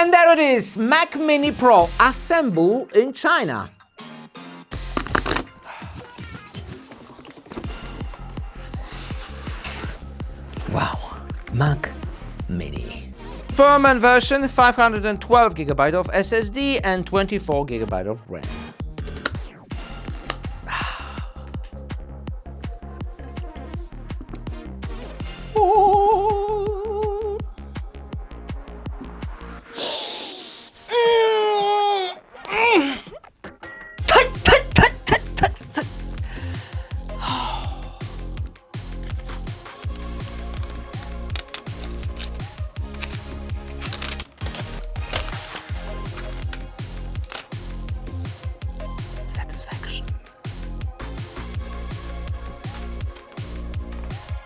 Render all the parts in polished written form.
And there it is, Mac Mini Pro, assembled in China. Wow, Mac Mini. Permanent version, 512GB of SSD and 24GB of RAM.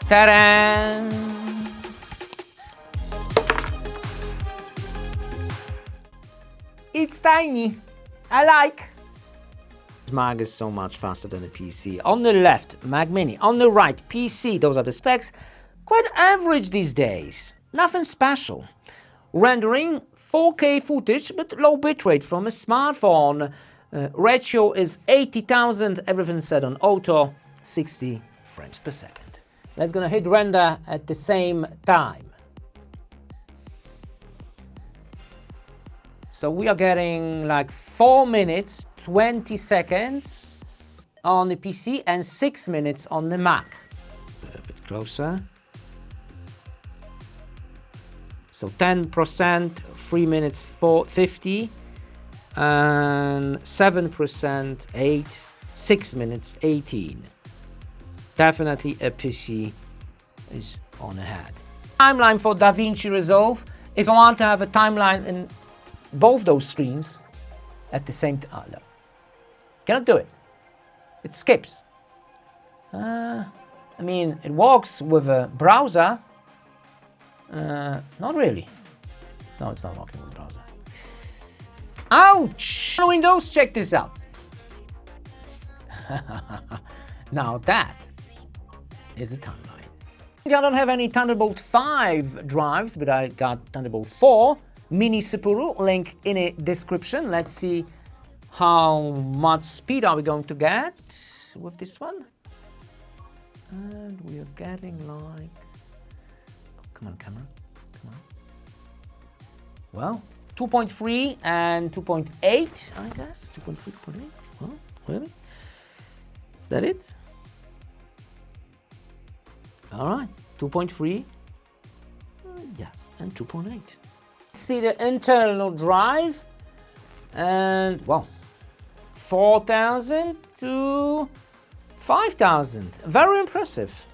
Ta-da! It's tiny. I like. Mac is so much faster than a PC. On the left, Mac Mini. On the right, PC. Those are the specs. Quite average these days. Nothing special. Rendering 4K footage, but low bitrate from a smartphone. Ratio is 80,000. Everything set on auto. 60 frames per second. Let's gonna hit render at the same time. So we are getting like 4 minutes, 20 seconds on the PC and 6 minutes on the Mac. A bit closer. So 10%, 3 minutes 50, and 7%, 8, 6 minutes 18. Definitely a PC is on ahead. Timeline for DaVinci Resolve. If I want to have a timeline in both those screens at the same time, no. Cannot do it. It skips. I mean, it works with a browser. Not really. No, it's not working with a browser. Ouch! Windows, check this out. Now that is a timeline. I don't have any Thunderbolt 5 drives, but I got Thunderbolt 4 Mini Sepuru, link in a description. Let's see how much speed are we going to get with this one. And we are getting like, oh, come on camera, come on. Well, 2.3 and 2.8, I guess. 2.3, 2.8, well, really? Is that it? All right, 2.3, yes, and 2.8. See the internal drive, and well, 4,000 to 5,000. Very impressive.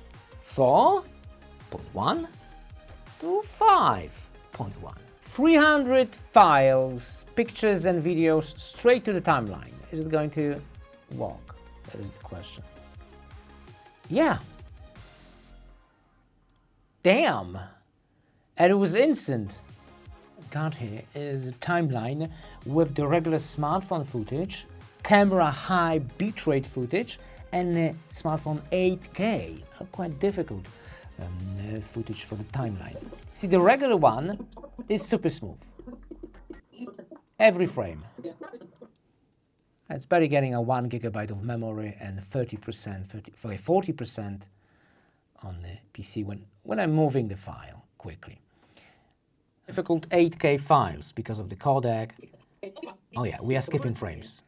4.1 to 5.1. 300 files, pictures and videos straight to the timeline. Is it going to work? That is the question. Yeah. Damn. And it was instant. Got here is a timeline with the regular smartphone footage, camera high bitrate footage, and smartphone 8K. Quite difficult footage for the timeline. See, the regular one is super smooth. Every frame. It's better getting a 1 GB of memory and 40% on the PC when I'm moving the file quickly. Difficult 8K files because of the codec. Oh yeah, we are skipping frames.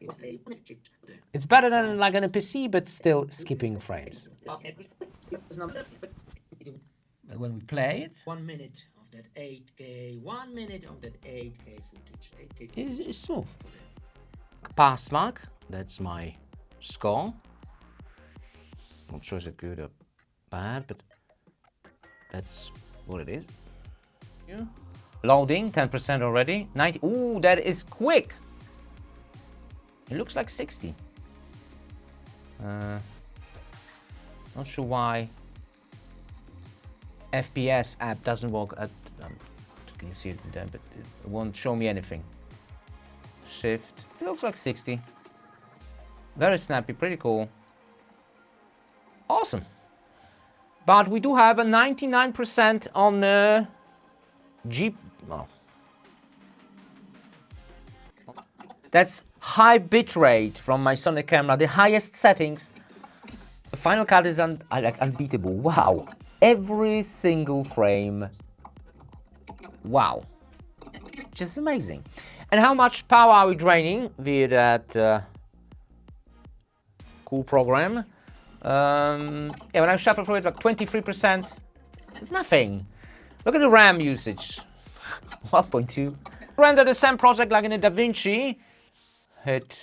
It's better than like on a PC, but still skipping frames. When we play it, 1 minute of that 8K, 1 minute of that 8K footage. 8K it's smooth. Pass mark, that's my score. Not sure is it good or bad, but that's what it is. Yeah. Loading, 10% already. 90. Ooh, that is quick. It looks like 60. Not sure why FPS app doesn't work at. Can you see it there? But it won't show me anything. Shift. It looks like 60. Very snappy, pretty cool. Awesome. But we do have a 99% on That's high bitrate from my Sony camera, the highest settings. The Final Cut is like unbeatable. Wow. Every single frame. Wow. Just amazing. And how much power are we draining via that cool program? Yeah, when I shuffle through it, like 23%. It's nothing. Look at the RAM usage. 1.2. Render the same project like in the DaVinci. Hit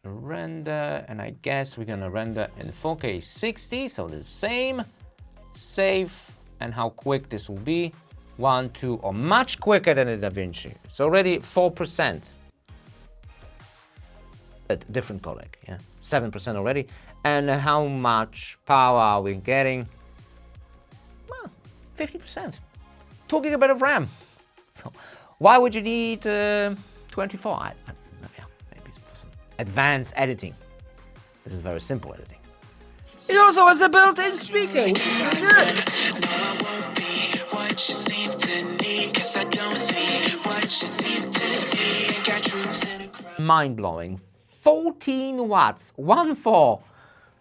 render, and I guess we're gonna render in 4K 60, so the same. Save, and how quick this will be. 1, 2, or much quicker than the DaVinci. It's already 4%. A different codec, yeah. 7% already. And how much power are we getting? Well, 50%. 2 GB of RAM. So why would you need 24? Yeah, maybe for some advanced editing. This is very simple editing. It also has a built-in speaker, which is good. Mind-blowing. 14 watts. 1.4.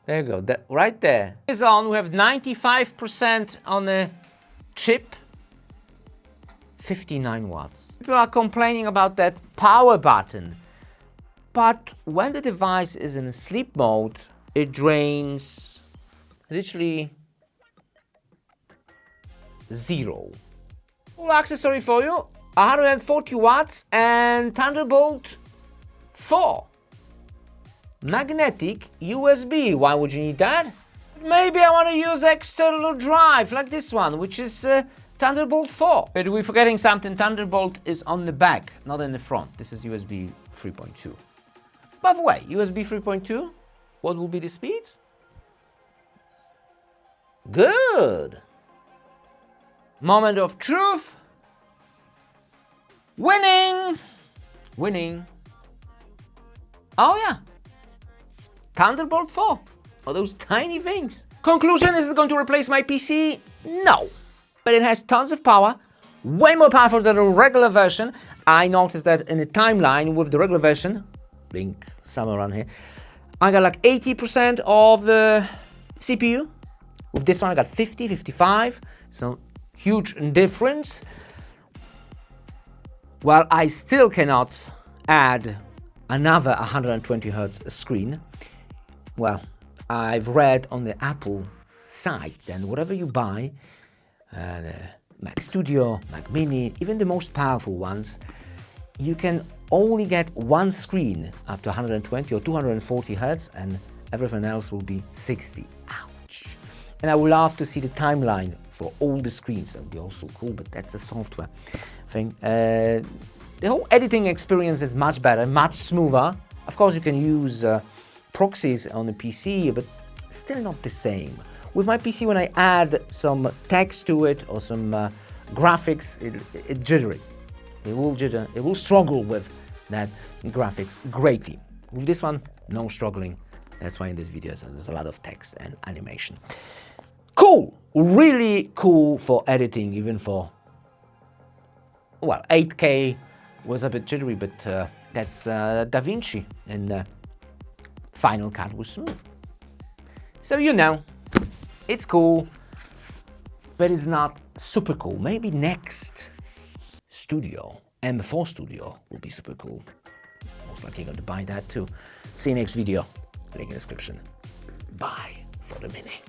There you go. That right there. Is on. We have 95% on the chip. 59 watts. People are complaining about that power button. But when the device is in sleep mode, it drains literally 0. Full accessory for you, 140 watts and Thunderbolt 4. Magnetic USB, why would you need that? Maybe I want to use external drive like this one, which is Thunderbolt 4. But we're forgetting something, Thunderbolt is on the back, not in the front. This is USB 3.2. By the way, USB 3.2, what will be the speeds? Good. Moment of truth. Winning. Winning. Oh yeah. Thunderbolt 4. Oh, those tiny things. Conclusion, is it going to replace my PC? No. But it has tons of power. Way more powerful than the regular version. I noticed that in the timeline with the regular version, link somewhere around here, I got like 80% of the CPU. With this one I got 50, 55. So huge difference. Well, I still cannot add another 120 Hz screen. Well, I've read on the Apple site that whatever you buy, the Mac Studio, Mac Mini, even the most powerful ones, you can only get one screen up to 120 or 240 Hz and everything else will be 60. Ouch. And I would love to see the timeline for all the screens. That would be also cool, but that's a software thing. The whole editing experience is much better, much smoother. Of course, you can use proxies on the PC, but still not the same. With my PC, when I add some text to it or some graphics, it's jittery. It will jitter, it will struggle with that graphics greatly. With this one, no struggling. That's why in this video there's a lot of text and animation. Cool, really cool for editing, even for, well, 8K was a bit jittery, but that's DaVinci, and Final Cut was smooth. So you know, it's cool, but it's not super cool. Maybe next Studio, M4 Studio will be super cool. Most likely going to buy that too. See you next video, link in the description. Bye for the Mini.